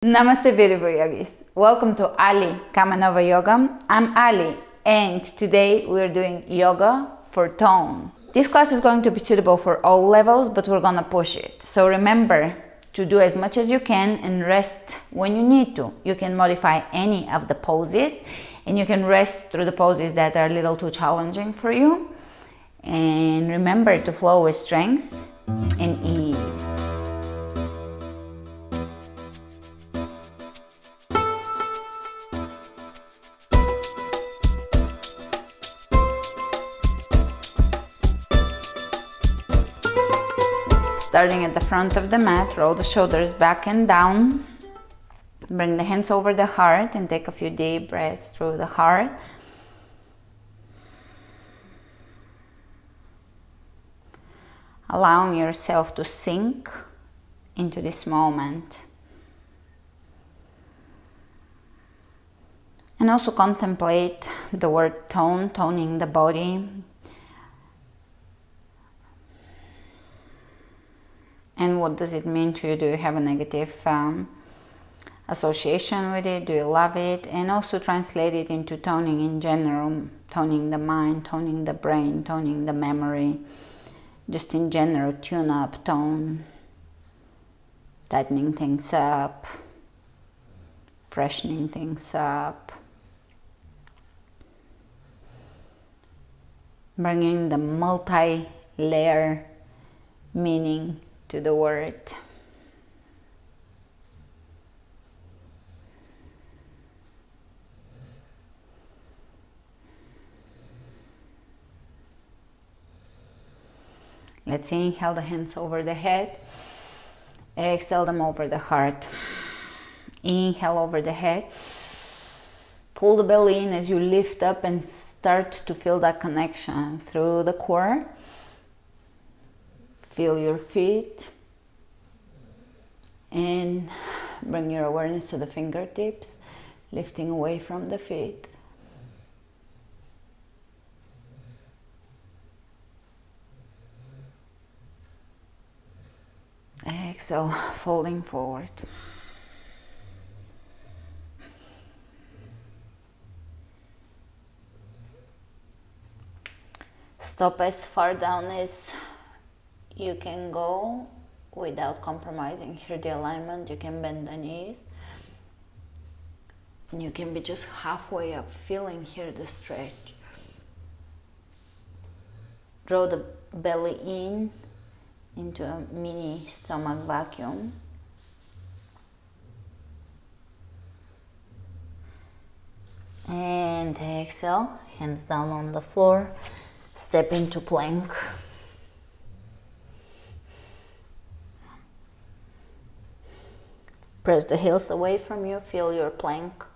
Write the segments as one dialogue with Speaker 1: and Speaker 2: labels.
Speaker 1: Namaste beautiful yogis. Welcome to Ali Kamenova Yoga. I'm Ali and today we're doing yoga for tone. This class is going to be suitable for all levels, but we're gonna push it. So remember to do as much as you can and rest when you need to. You can modify any of the poses and you can rest through the poses that are a little too challenging for you. And remember to flow with strength and ease. Starting at the front of the mat, roll the shoulders back and down. Bring the hands over the heart and take a few deep breaths through the heart. Allowing yourself to sink into this moment. And also contemplate the word tone, toning the body. And what does it mean to you? Do you have a negative association with it? Do you love it? And also translate it into toning in general, toning the mind, toning the brain, toning the memory. Just in general, tune up, tone, tightening things up, freshening things up. Bringing the multi-layer meaning to the word. Let's inhale the hands over the head. Exhale them over the heart. Inhale over the head. Pull the belly in as you lift up and start to feel that connection through the core. Feel your feet and bring your awareness to the fingertips, lifting away from the feet. Exhale, folding forward. Stop as far down as you can go without compromising here the alignment. You can bend the knees. And you can be just halfway up, feeling here the stretch. Draw the belly in into a mini stomach vacuum. And exhale, hands down on the floor. Step into plank. Press the heels away from you, feel your plank.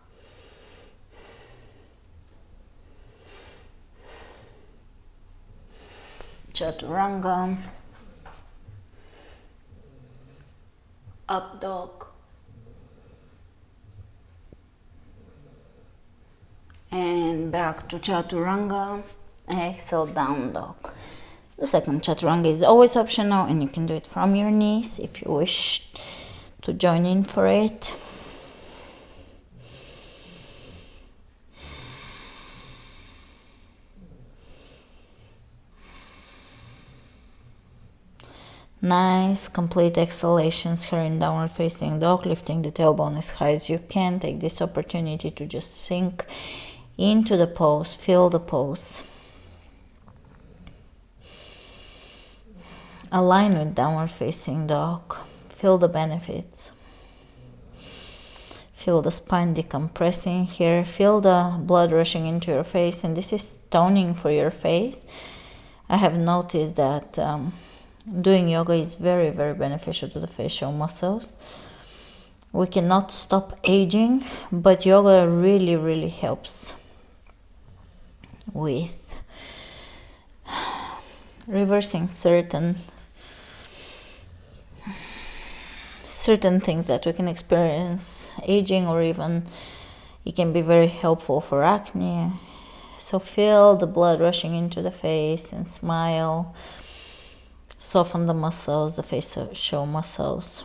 Speaker 1: Chaturanga. Up dog. And back to Chaturanga. Exhale, down dog. The second Chaturanga is always optional and you can do it from your knees if you wish to join in for it. Nice, complete exhalations here in downward facing dog, lifting the tailbone as high as you can. Take this opportunity to just sink into the pose, feel the pose. Align with downward facing dog. Feel the benefits. Feel the spine decompressing here. Feel the blood rushing into your face. And this is toning for your face. I have noticed that doing yoga is very, very beneficial to the facial muscles. We cannot stop aging, but yoga really, really helps with reversing certain things that we can experience aging, or even it can be very helpful for acne. So feel the blood rushing into the face and smile. Soften the muscles, the facial muscles.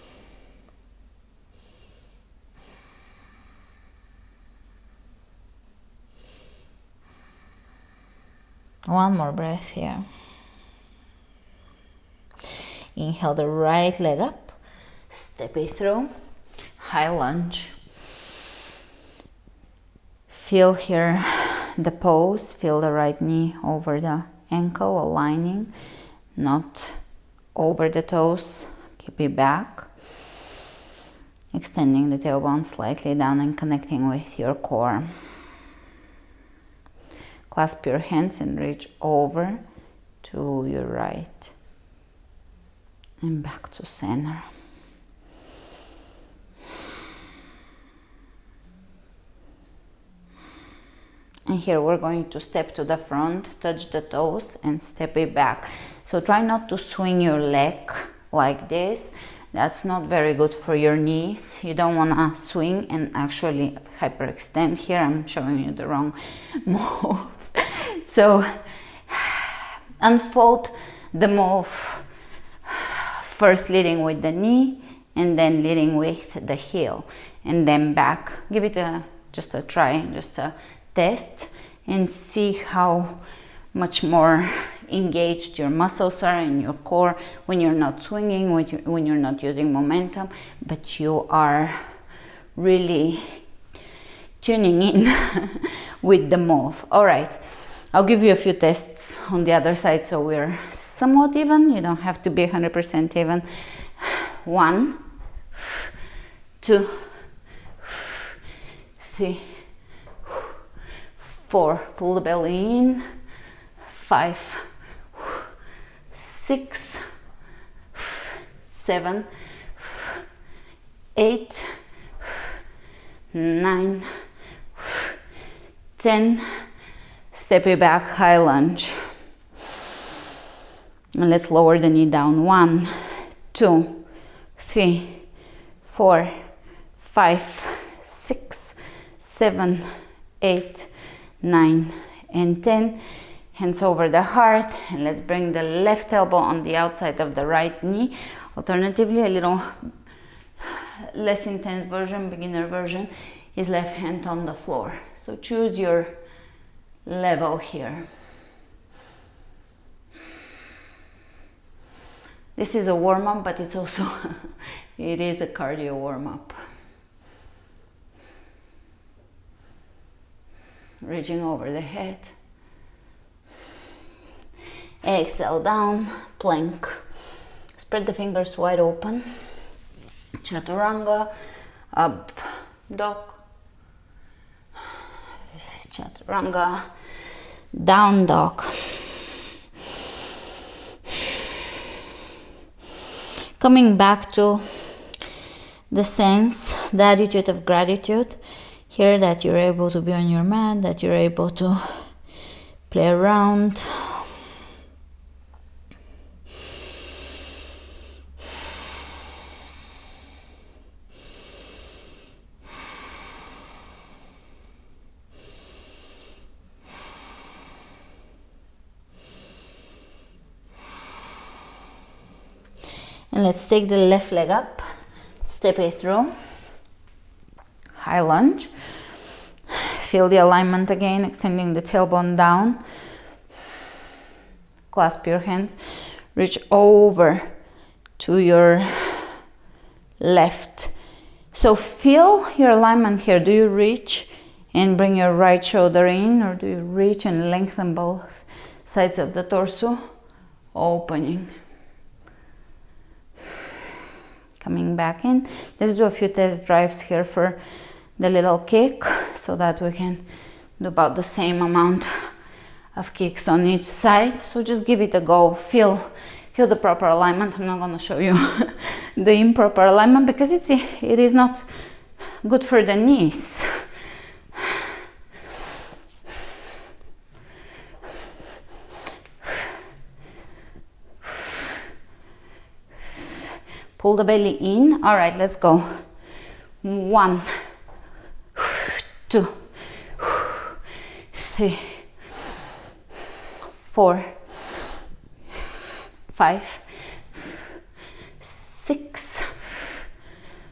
Speaker 1: One more breath here. Inhale the right leg up, step it through, high lunge. Feel here the pose, feel the right knee over the ankle, aligning, not over the toes, keep it back. Extending the tailbone slightly down and connecting with your core. Clasp your hands and reach over to your right. And back to center. And here we're going to step to the front, touch the toes and step it back. So try not to swing your leg like this. That's not very good for your knees. You don't want to swing and actually hyperextend. Here I'm showing you the wrong move. So unfold the move, first leading with the knee and then leading with the heel and then back. Give it just a try, just a test and see how much more engaged your muscles are in your core when you're not swinging, when you're not using momentum, but you are really tuning in with the move. All right, I'll give you a few tests on the other side so we're somewhat even. You don't have to be 100% even. 1, 2, 3, 4, pull the belly in, 5, 6, 7, 8, 9, 10, step it back, high lunge. And let's lower the knee down, 1, 2, 3, 4, 5, 6, 7, 8, 9 and 10. Hands over the heart and let's bring the left elbow on the outside of the right knee. Alternatively, a little less intense version, beginner version, is left hand on the floor. So choose your level here. This is a warm-up, but it's also it is a cardio warm-up. Reaching over the head. Exhale down, plank. Spread the fingers wide open. Chaturanga, up dog. Chaturanga, down dog. Coming back to the sense, the attitude of gratitude. Here that you're able to be on your mat, that you're able to play around. And let's take the left leg up, step it through, high lunge. Feel the alignment again, extending the tailbone down. Clasp your hands, reach over to your left. So feel your alignment here. Do you reach and bring your right shoulder in, or do you reach and lengthen both sides of the torso? Opening. Coming back in. Let's do a few test drives here for the little kick so that we can do about the same amount of kicks on each side. So just give it a go. Feel the proper alignment. I'm not going to show you the improper alignment because it is not good for the knees. Pull the belly in. All right, let's go. 1, 2, 3, 4, 5, 6,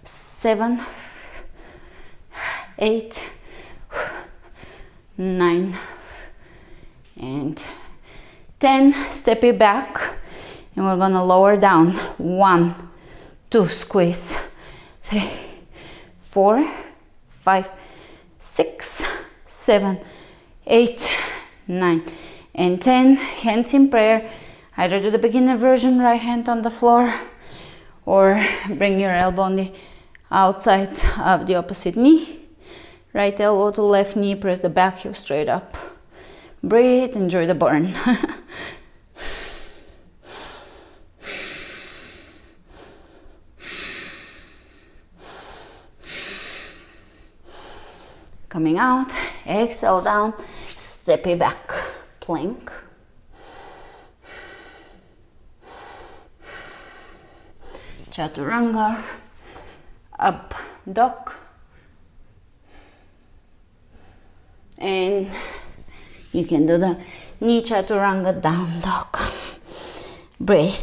Speaker 1: 7, 8, 9, and 10, step it back, and we're gonna lower down. 1, 2, squeeze. 3, 4, 5, 6, 7, 8, 9, and 10. Hands in prayer. Either do the beginner version, right hand on the floor, or bring your elbow on the outside of the opposite knee. Right elbow to left knee, press the back heel straight up. Breathe, enjoy the burn. Coming out, exhale down, step it back, plank. Chaturanga, up dog, and you can do the knee chaturanga, down dog. Breathe.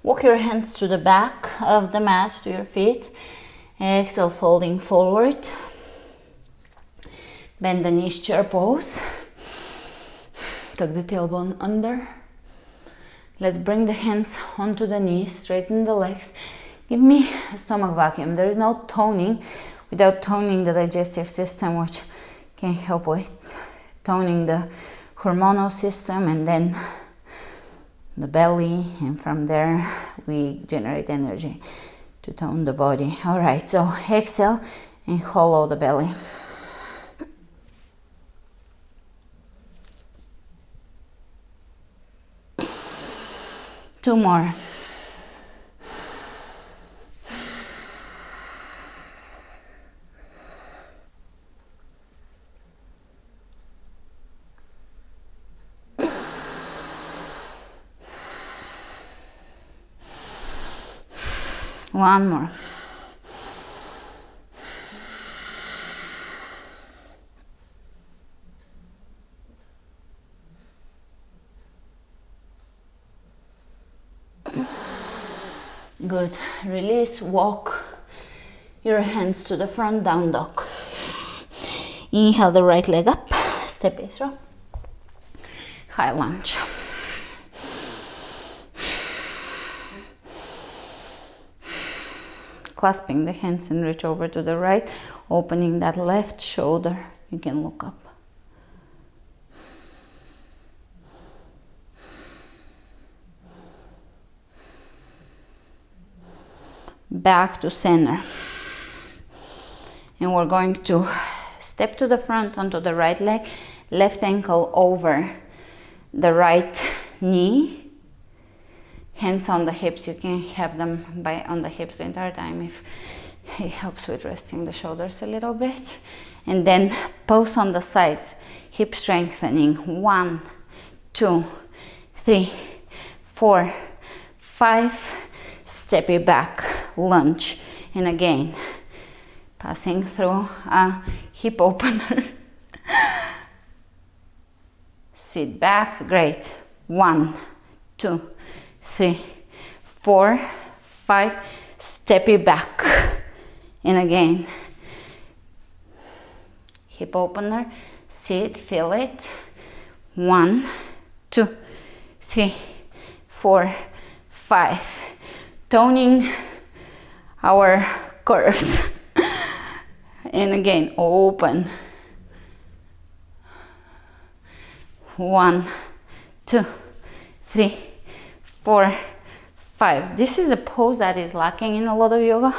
Speaker 1: Walk your hands to the back of the mat, to your feet. Exhale, folding forward. Bend the knees, chair pose. Tuck the tailbone under. Let's bring the hands onto the knees, straighten the legs. Give me a stomach vacuum. There is no toning without toning the digestive system, which can help with toning the hormonal system, and then the belly, and from there we generate energy to tone the body. All right, so exhale and hollow the belly. Two more. One more. Good. Release, walk your hands to the front, down dog. Inhale the right leg up, step it through. High lunge. Clasping the hands and reach over to the right, opening that left shoulder. You can look up. Back to center. And we're going to step to the front onto the right leg, left ankle over the right knee. Hands on the hips. You can have them on the hips the entire time if it helps with resting the shoulders a little bit. And then pose on the sides, hip strengthening. 1, 2, 3, 4, 5. Step it back, lunge. And again, passing through a hip opener. Sit back, great. 1, 2, 3, 4, 5. Step it back. And again, hip opener. Sit, feel it. 1, 2, 3, 4, 5. Toning our curves. And again, open. 1, 2, 3, 4, 5. This is a pose that is lacking in a lot of yoga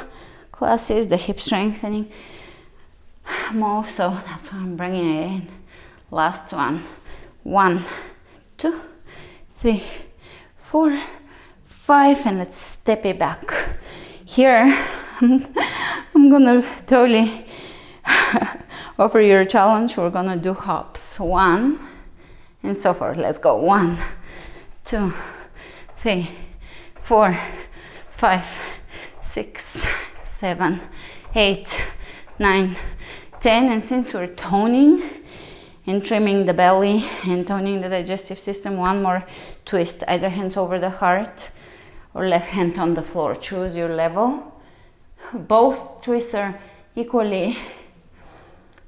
Speaker 1: classes, the hip strengthening move, so that's why I'm bringing it in. Last one. 1, 2, 3, 4, 5, and let's step it back. Here, I'm gonna totally offer you a challenge. We're gonna do hops. 1, and so forth. Let's go. 1, 2, 3, 4, 5, 6, 7, 8, 9, 10. And since we're toning and trimming the belly and toning the digestive system, one more twist. Either hands over the heart or left hand on the floor. Choose your level. Both twists are equally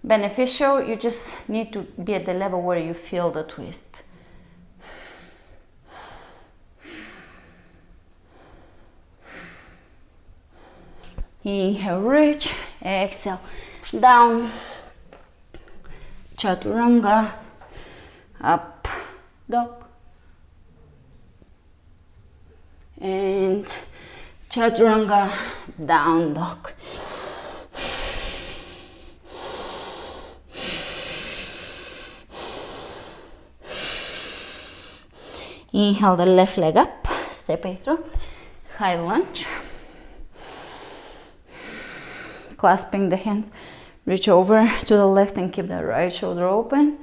Speaker 1: beneficial. You just need to be at the level where you feel the twist. Inhale, reach. Exhale, down. Chaturanga. Up, dog. And chaturanga, down dog. Inhale the left leg up, step it through, high lunge. Clasping the hands, reach over to the left and keep the right shoulder open.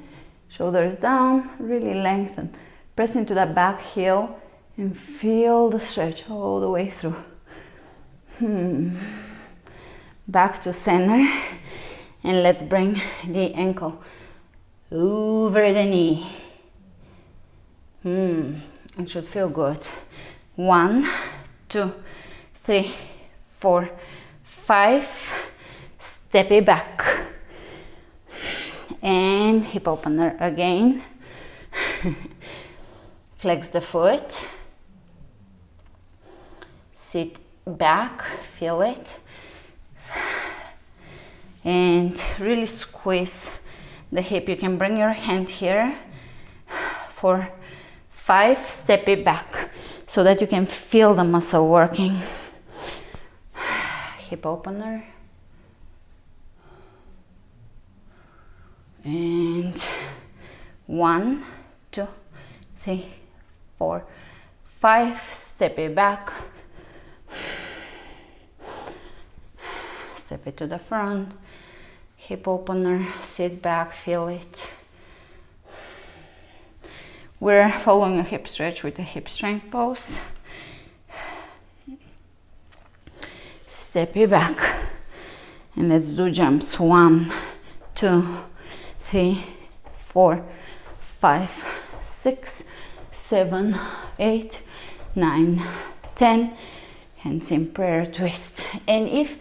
Speaker 1: Shoulders down, really lengthen. Press into that back heel and feel the stretch all the way through. Back to center, and let's bring the ankle over the knee. It should feel good. 1, 2, 3, 4, 5. Step it back. And hip opener again. Flex the foot. Sit back, feel it. And really squeeze the hip. You can bring your hand here for 5, step it back so that you can feel the muscle working. Hip opener. And 1, 2, 3, 4, 5, step it back. Step it to the front. Hip opener, sit back, feel it. We're following a hip stretch with a hip strength pose. Step it back. And let's do jumps. 1, 2, 3, 4, 5, 6, 7, 8, 9, 10. Hands in prayer, twist. And if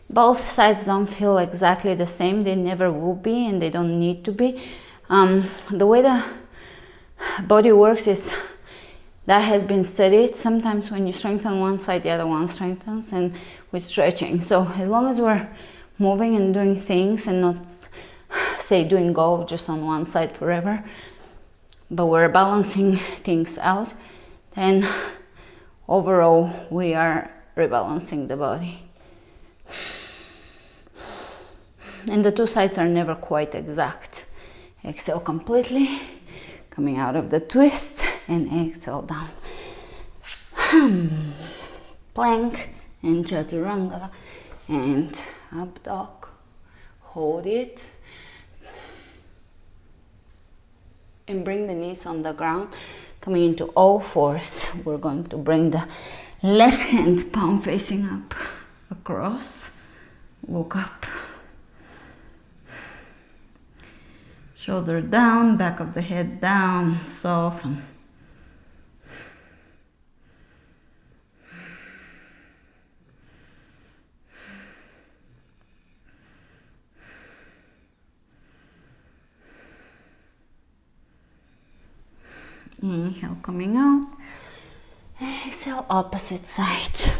Speaker 1: both sides don't feel exactly the same, they never will be, and they don't need to be. The way the body works is that has been studied. Sometimes when you strengthen one side, the other one strengthens, and with stretching. So as long as we're moving and doing things and not, say, doing golf just on one side forever, but we're balancing things out, then overall we are rebalancing the body. And the two sides are never quite exact. Exhale completely, coming out of the twist, and exhale down. Plank and chaturanga, and up dog. Hold it. And bring the knees on the ground, coming into all fours. We're going to bring the left hand palm facing up, across, look up. Shoulder down, back of the head down, soften. Inhale, coming out. Exhale, opposite side.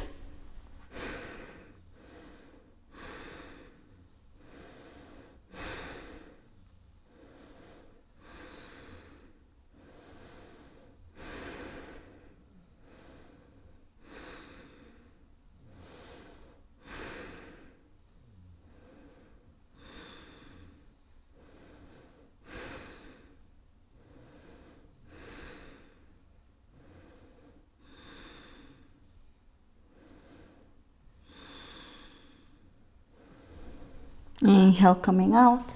Speaker 1: Inhale, coming out,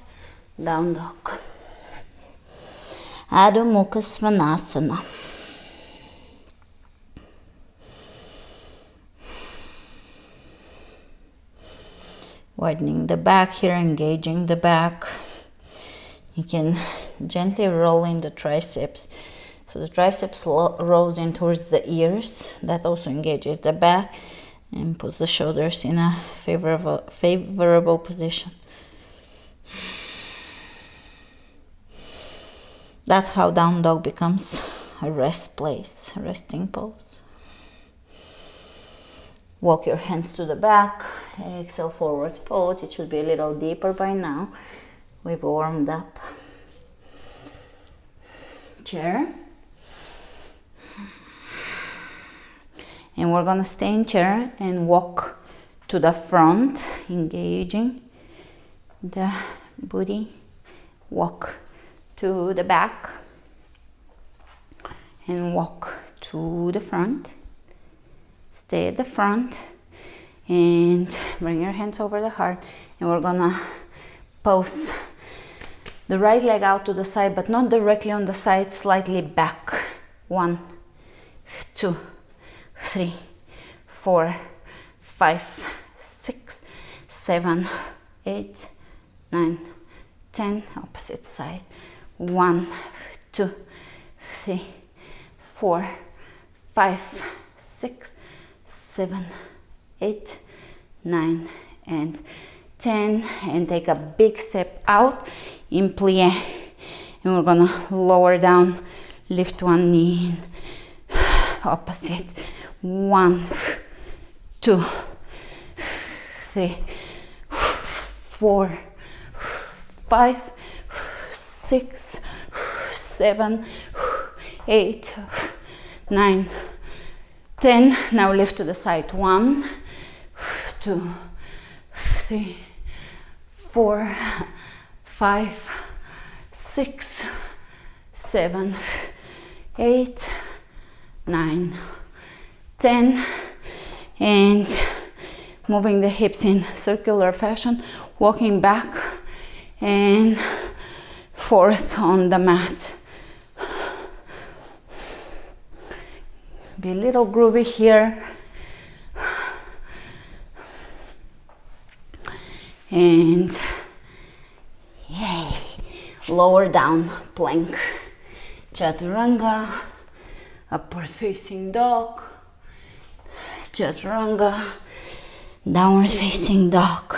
Speaker 1: down dog. Adho Mukha Svanasana. Widening the back here, engaging the back. You can gently roll in the triceps. So the triceps rolls in towards the ears. That also engages the back. and put the shoulders in a favorable position. That's how down dog becomes a rest place, a resting pose. Walk your hands to the back, exhale, forward fold. It should be a little deeper by now. We've warmed up. Chair. And we're gonna stay in chair and walk to the front, engaging the booty. Walk to the back and walk to the front. Stay at the front and bring your hands over the heart, and we're gonna pose the right leg out to the side, but not directly on the side, slightly back. 1, 2, 3, 4, 5, 6, 7, 8, 9, 10. Opposite side. 1, 2, 3, 4, 5, 6, 7, 8, 9, and 10. And take a big step out in plie. And we're gonna lower down, lift one knee, opposite. 1, 2, 3, 4, 5, 6, 7, 8, 9, 10. Now lift to the side. 1, 2, 3, 4, 5, 6, 7, 8, 9, 10. And moving the hips in circular fashion, walking back and forth on the mat. Be a little groovy here. And yay, lower down plank, chaturanga, upward facing dog, chaturanga, downward facing dog.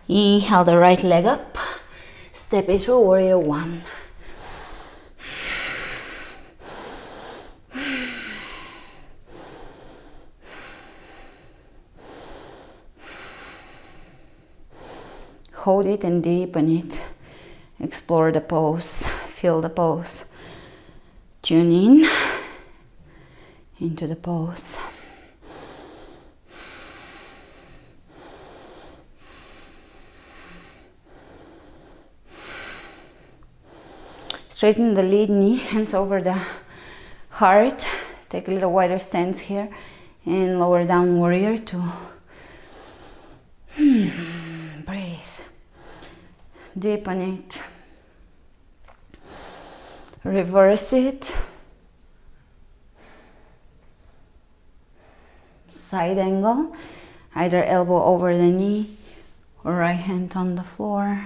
Speaker 1: Inhale the right leg up, step it through, warrior 1. Hold it and deepen it. Explore the pose, feel the pose. Tune in into the pose. Straighten the lead knee, hands over the heart. Take a little wider stance here and lower down, warrior 2. Breathe. Deepen it. Reverse it. Side angle. Either elbow over the knee or right hand on the floor.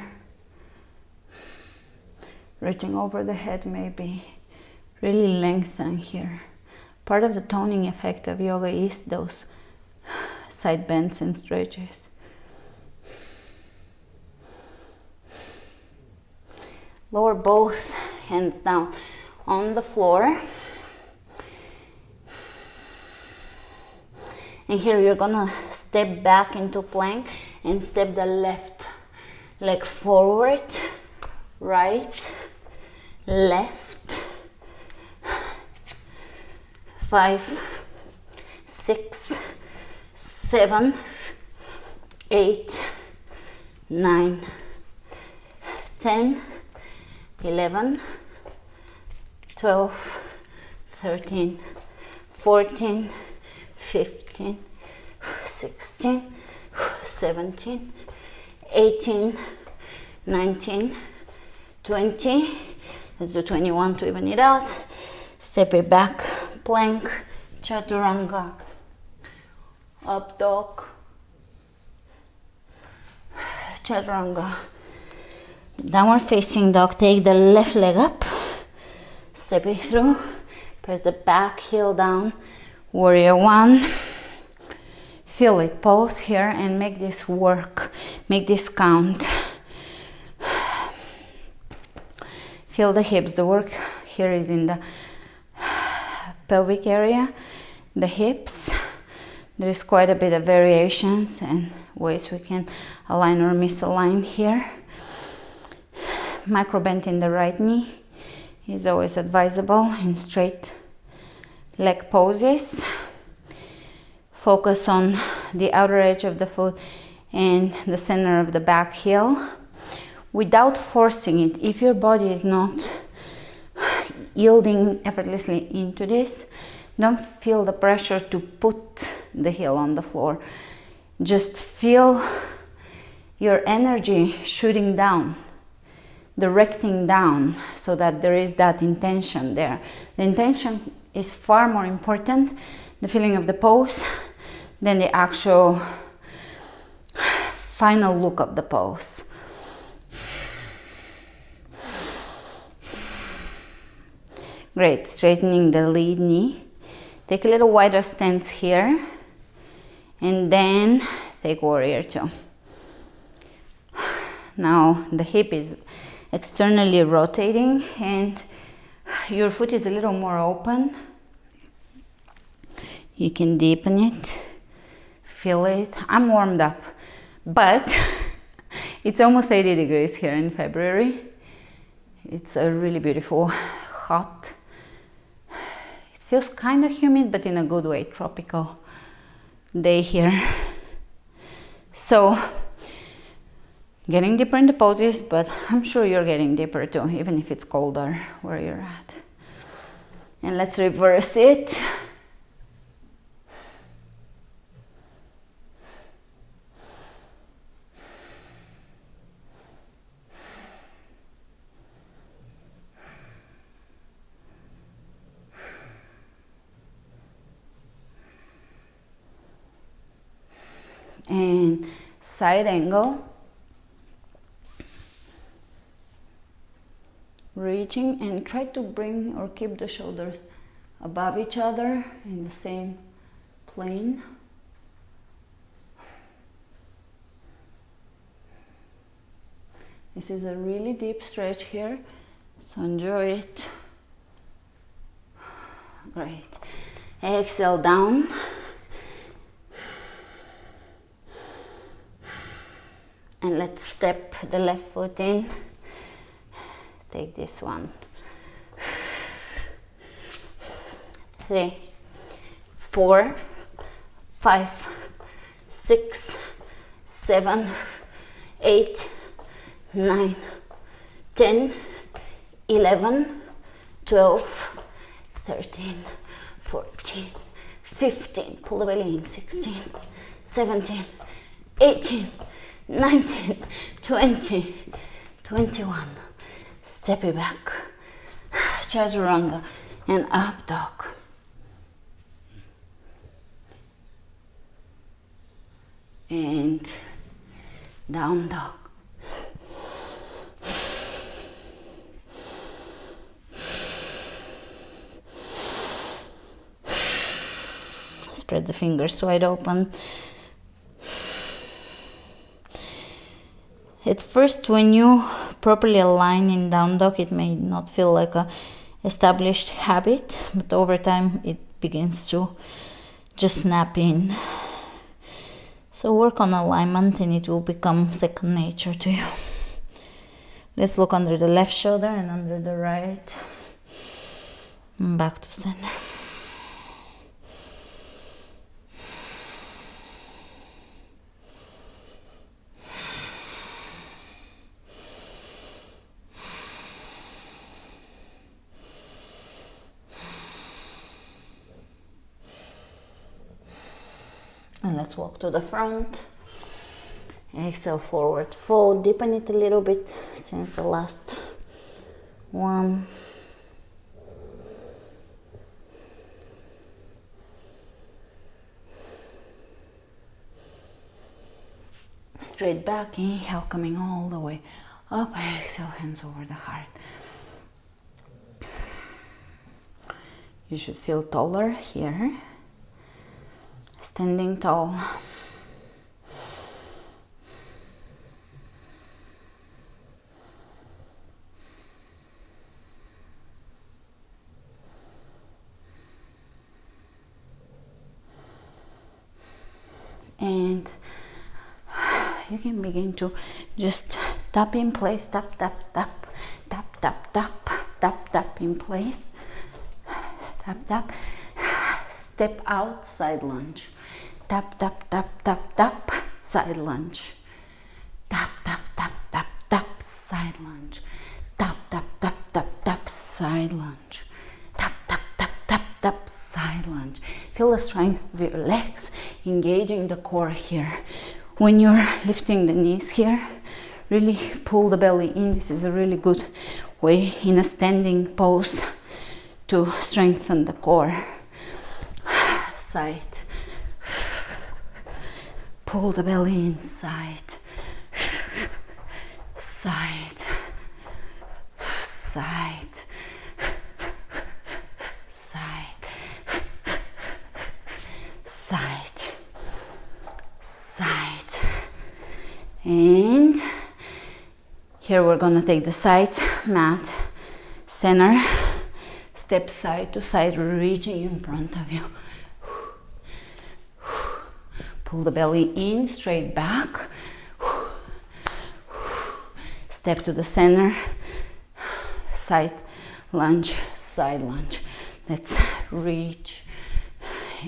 Speaker 1: Reaching over the head maybe. Really lengthen here. Part of the toning effect of yoga is those side bends and stretches. Lower both hands down on the floor. And here you're gonna step back into plank and step the left leg forward, right, left. 5, 6, 7, 8, 9, 10, 11, 12, 13, 14, 15, 16, 17, 18, 19, 20. Let's do 21 to even it out. Step it back, plank, chaturanga, up dog, chaturanga, downward facing dog. Take the left leg up, step it through, press the back heel down, warrior 1, Feel it. Pause here and make this work. Make this count. Feel the hips. The work here is in the pelvic area, the hips. There is quite a bit of variations and ways we can align or misalign here. Micro bend in the right knee is always advisable in straight leg poses. Focus on the outer edge of the foot and the center of the back heel without forcing it. If your body is not yielding effortlessly into this, don't feel the pressure to put the heel on the floor. Just feel your energy shooting down, directing down, so that there is that intention there. The intention is far more important, the feeling of the pose, than the actual final look of the pose. Great, straightening the lead knee. Take a little wider stance here, and then take warrior two. Now the hip is externally rotating and your foot is a little more open. You can deepen it, feel it. I'm warmed up, but it's almost 80 degrees here in February. It's a really beautiful, hot. It feels kind of humid, but in a good way, tropical day here. So, getting deeper in the poses, but I'm sure you're getting deeper too, even if it's colder where you're at. And let's reverse it. And side angle, reaching, and try to bring or keep the shoulders above each other in the same plane. This is a really deep stretch here, so enjoy it. Great. Exhale down. And let's step the left foot in. Take this one. 3, 4, 5, 6, 7, 8, 9, 10, 11, 12, 13, 14, 15. Pull the belly in. 16, 17, 18, 19, 20, 21. Step it back. Chaturanga and up dog. And down dog. Spread the fingers wide open. At first, when you properly align in down dog, it may not feel like a established habit, but over time it begins to just snap in. So work on alignment and it will become second nature to you. Let's look under the left shoulder and under the right. And back to center. And let's walk to the front. Exhale, forward fold. Deepen it a little bit since the last one. Straight back, inhale, coming all the way up. Exhale, hands over the heart. You should feel taller here. Standing tall. and you can begin to just tap in place, tap, tap, tap, tap, tap, tap, tap, tap in place, tap, tap, step out, side lunge, tap, tap, tap, tap, tap, side lunge, tap, tap, tap, tap, tap, side lunge, tap, tap, tap, tap, tap, side lunge, tap, tap, tap, tap, tap, side lunge. Feel the strength of your legs, engaging the core here. When you're lifting the knees here, really pull the belly in. This is a really good way in a standing pose to strengthen the core. Side. Pull the belly inside. Side. Side. Side. Side. Side. And here we're gonna take the side mat, center, step side to side, reaching in front of you. Pull the belly in, straight back. Step to the center, side lunge, side lunge. Let's reach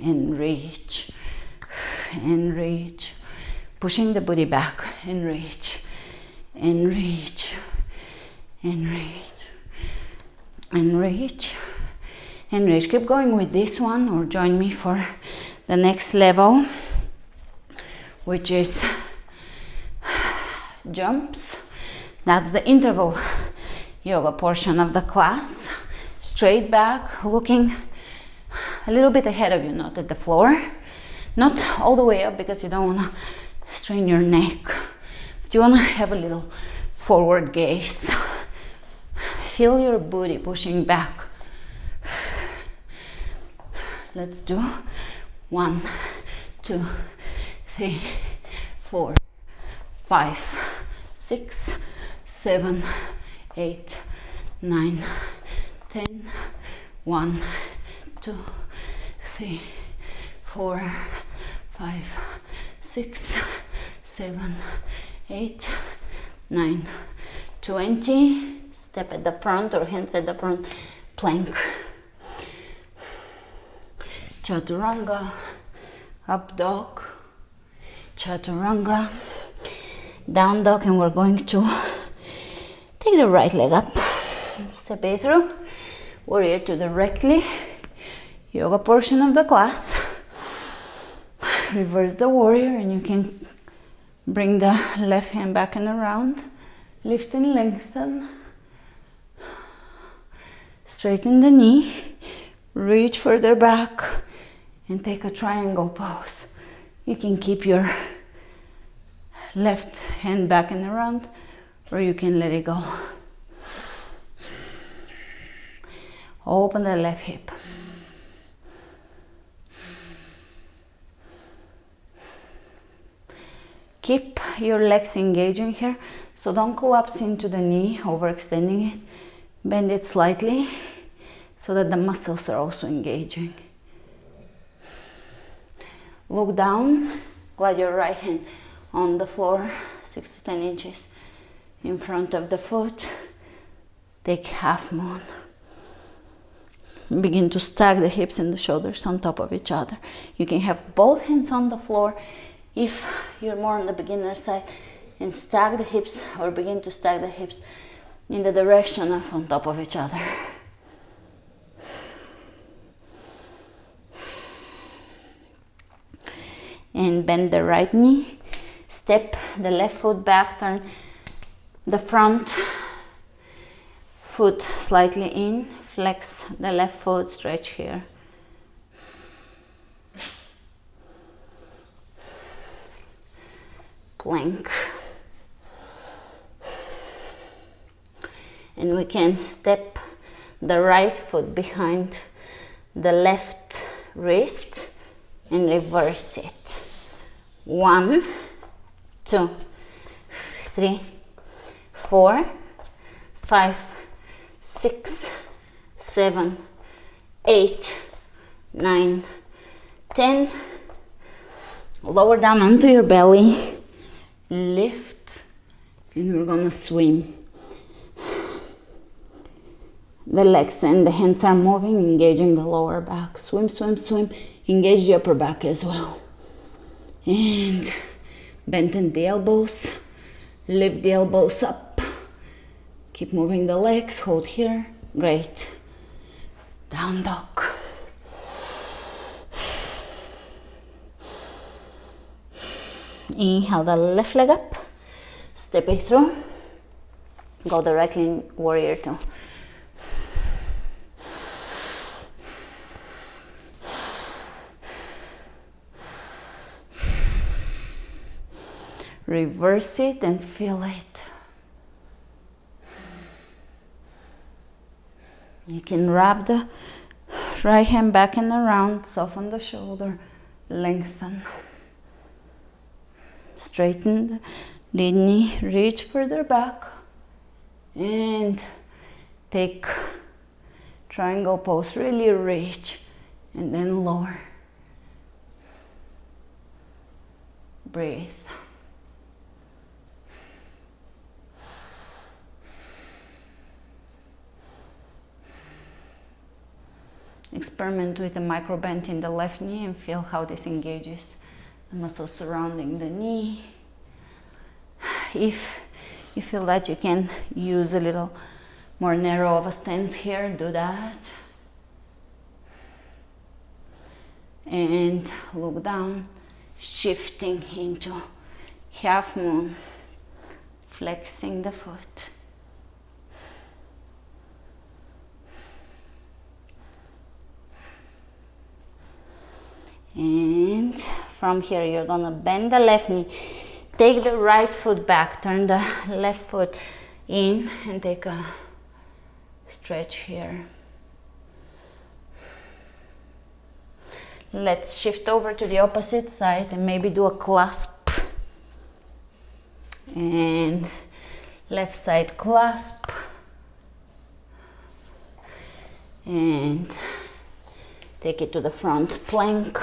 Speaker 1: and reach and reach. Pushing the booty back and reach and reach and reach and reach and reach. Keep going with this one or join me for the next level, which is jumps. That's the interval yoga portion of the class. Straight back, looking a little bit ahead of you, not at the floor, not all the way up because you don't want to strain your neck, but you want to have a little forward gaze. Feel your booty pushing back. Let's do 1, 2, 3, 4, 5, 6, 7, 8, 9, 10. 1, 2, 3, 4, 5, 6, 7, 8, 9, 20. Step at the front or hands at the front, plank. Chaturanga, up dog, chaturanga, down dog, and we're going to take the right leg up. Step it through, warrior two directly, yoga portion of the class. Reverse the warrior and you can bring the left hand back and around. Lift and lengthen. Straighten the knee. Reach further back and take a triangle pose. You can keep your left hand back and around, or you can let it go. Open the left hip. Keep your legs engaging here, so don't collapse into the knee, overextending it. Bend it slightly so that the muscles are also engaging. Look down, glide your right hand on the floor, 6 to 10 inches in front of the foot. Take half moon. Begin to stack the hips and the shoulders on top of each other. You can have both hands on the floor if you're more on the beginner side, and stack the hips or begin to stack the hips in the direction of on top of each other. And bend the right knee, step the left foot back, turn the front foot slightly in, flex the left foot, stretch here. Plank. And we can step the right foot behind the left wrist and reverse it. 1, 2, 3, 4, 5, 6, 7, 8, 9, 10. Lower down onto your belly, lift, and we're gonna swim. The legs and the hands are moving, engaging the lower back. Swim, swim, swim. Engage the upper back as well. And bend the elbows. Lift the elbows up. Keep moving the legs. Hold here. Great. Down dog. Inhale the left leg up. Step it through. Go directly in warrior two. Reverse it and feel it. You can wrap the right hand back and around, soften the shoulder, lengthen. Straighten the lead knee, reach further back, and take triangle pose, really reach, and then lower. Breathe. Experiment with a micro bend in the left knee and feel how this engages the muscles surrounding the knee. If you feel that you can use a little more narrow of a stance here, do that. And look down, shifting into half moon, flexing the foot. And from here you're gonna bend the left knee, take the right foot back, turn the left foot in and take a stretch here. Let's shift over to the opposite side and maybe do a clasp. And left side clasp. And take it to the front plank.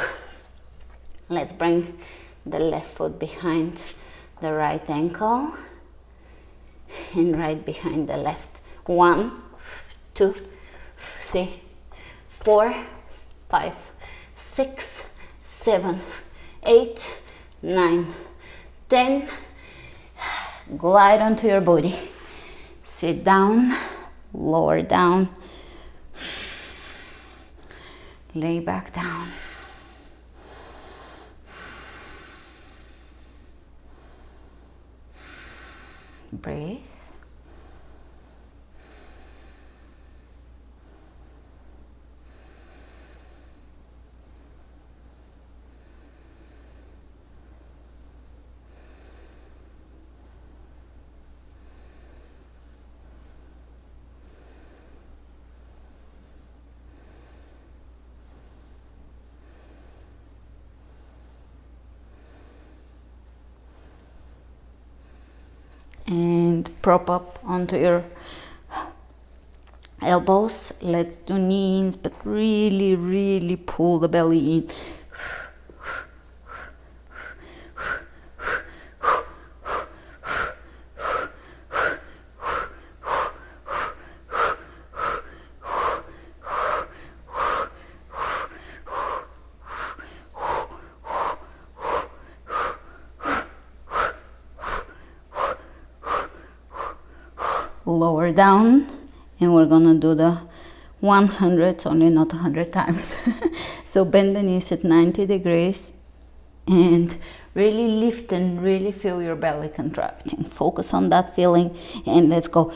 Speaker 1: Let's bring the left foot behind the right ankle and right behind the left. 1, 2, 3, 4, 5, 6, 7, 8, 9, 10. Glide onto your booty. Sit down, lower down. Lay back down. Breathe. And prop up onto your elbows. Let's do knees, but really, really pull the belly in. Lower down, and we're gonna do the 100, only not 100 times. So bend the knees at 90 degrees and really lift and really feel your belly contracting. Focus on that feeling and let's go.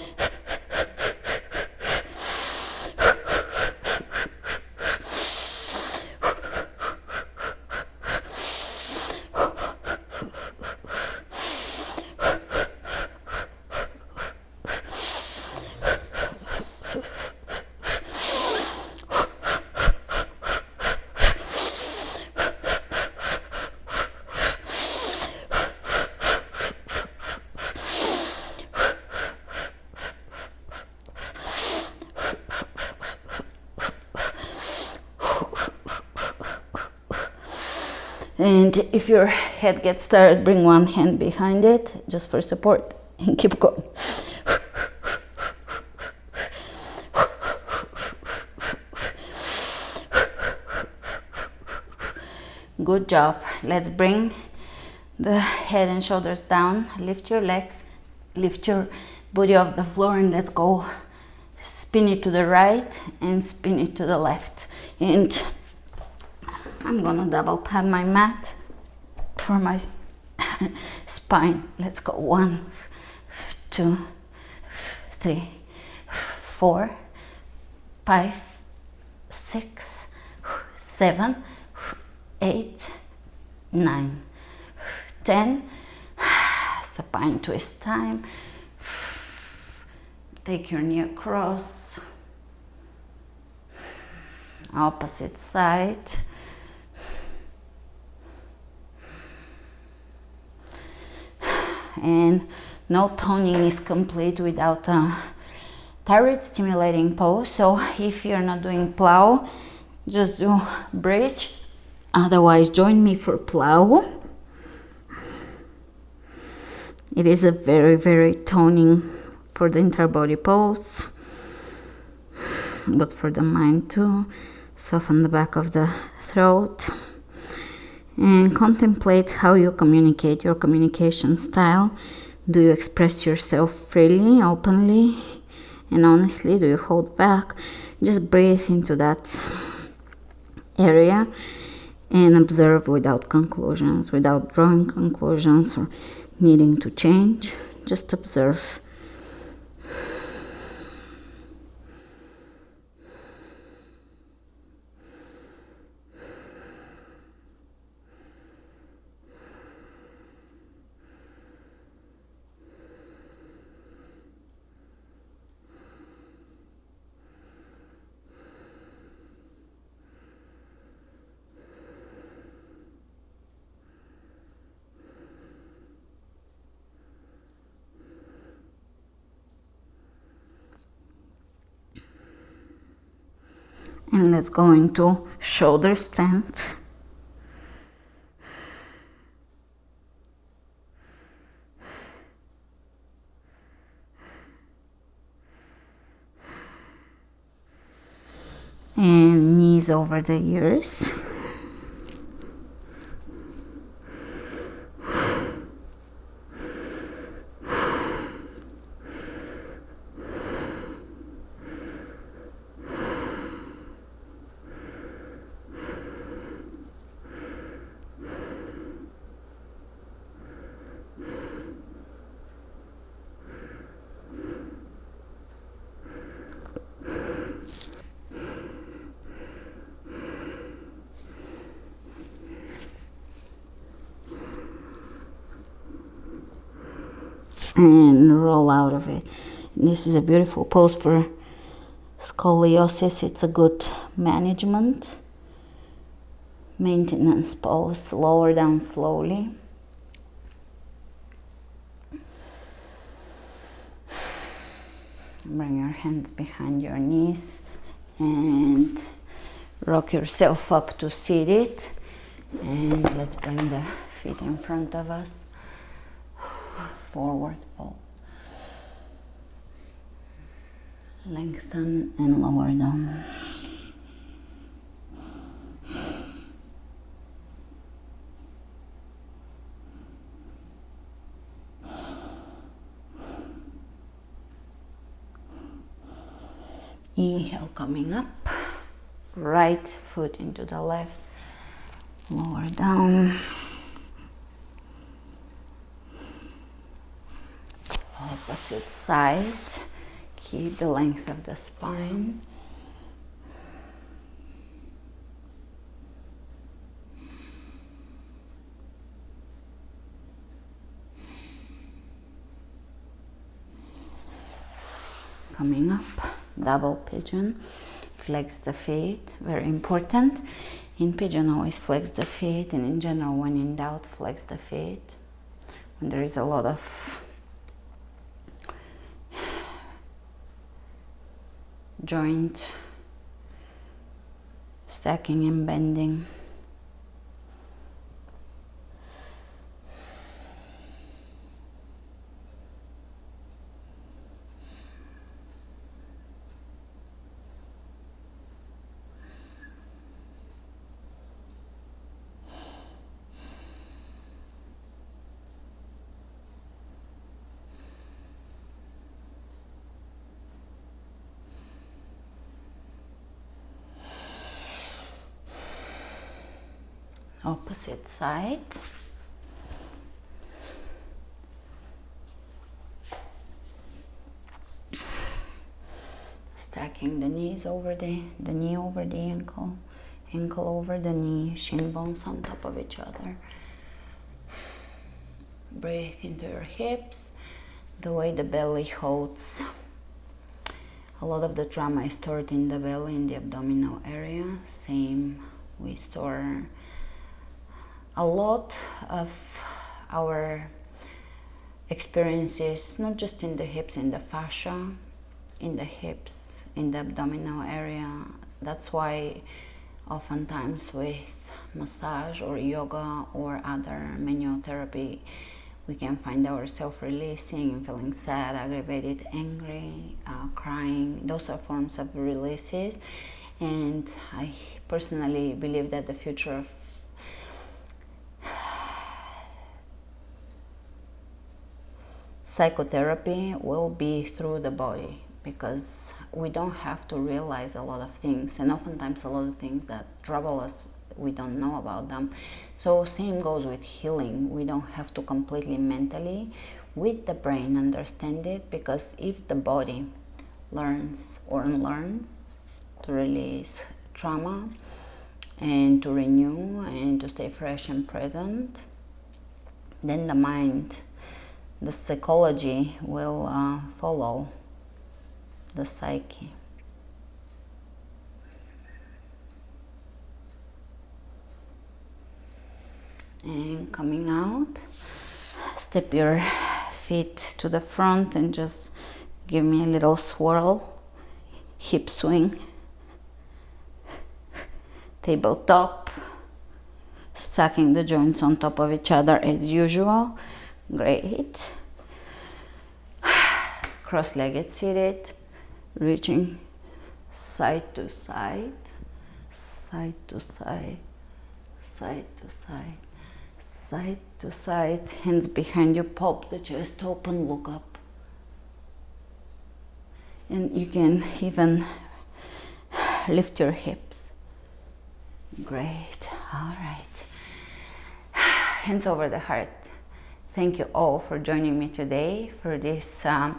Speaker 1: And if your head gets tired, bring one hand behind it just for support and keep going. Good job. Let's bring the head and shoulders down. Lift your legs, lift your body off the floor, and let's go. Spin it to the right and spin it to the left. And I'm gonna double pad my mat for my spine. Let's go. 1, 2, 3, 4, 5, 6, 7, 8, 9, 10. Supine twist time. Take your knee across. Opposite side. And no toning is complete without a thyroid stimulating pose. So if you're not doing plow, just do bridge. Otherwise, join me for plow. It is a very, very toning for the entire body pose, but for the mind too. Soften the back of the throat and contemplate how you communicate, your communication style. Do you express yourself freely, openly, and honestly? Do you hold back? Just breathe into that area and observe without conclusions, without drawing conclusions or needing to change. Just observe. And let's go into shoulder stand. And knees over the ears. And roll out of it. This is a beautiful pose for scoliosis. It's a good management, maintenance pose. Lower down slowly. Bring your hands behind your knees and rock yourself up to seated. And let's bring the feet in front of us. Forward fold. Lengthen and lower down. Inhale, coming up. Right foot into the left. Lower down. Opposite side. Keep the length of the spine. Coming up, double pigeon. Flex the feet, very important. In pigeon, always flex the feet, and in general, when in doubt, flex the feet. When there is a lot of joint stacking and bending. Opposite side. Stacking the knees over the knee over the ankle, ankle over the knee, shin bones on top of each other. Breathe into your hips, the way the belly holds. A lot of the trauma is stored in the belly, in the abdominal area. Same, we store a lot of our experiences, not just in the hips, in the fascia, in the hips, in the abdominal area. That's why oftentimes with massage or yoga or other manual therapy, we can find ourselves releasing and feeling sad, aggravated, angry, crying. Those are forms of releases. And I personally believe that the future of psychotherapy will be through the body, because we don't have to realize a lot of things, and oftentimes a lot of things that trouble us, we don't know about them. So same goes with healing. We don't have to completely mentally with the brain understand it, because if the body learns or unlearns to release trauma and to renew and to stay fresh and present, then the mind, the psychology will follow the psyche. And coming out, step your feet to the front and just give me a little swirl, hip swing, tabletop, stacking the joints on top of each other as usual. Great. Cross-legged seated, reaching side to side, side to side, side to side, side to side. Hands behind you, pop the chest open, look up. And you can even lift your hips. Great. All right. Hands over the heart. Thank you all for joining me today for this, I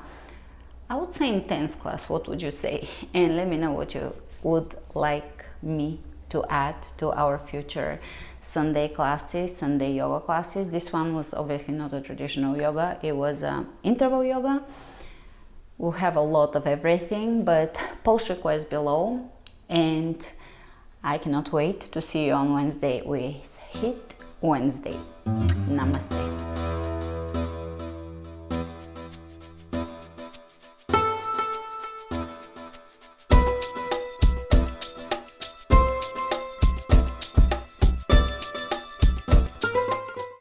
Speaker 1: would say, intense class. What would you say? And let me know what you would like me to add to our future Sunday classes, Sunday yoga classes. This one was obviously not a traditional yoga. It was interval yoga. We'll have a lot of everything, but post requests below. And I cannot wait to see you on Wednesday with Hit Wednesday. Namaste.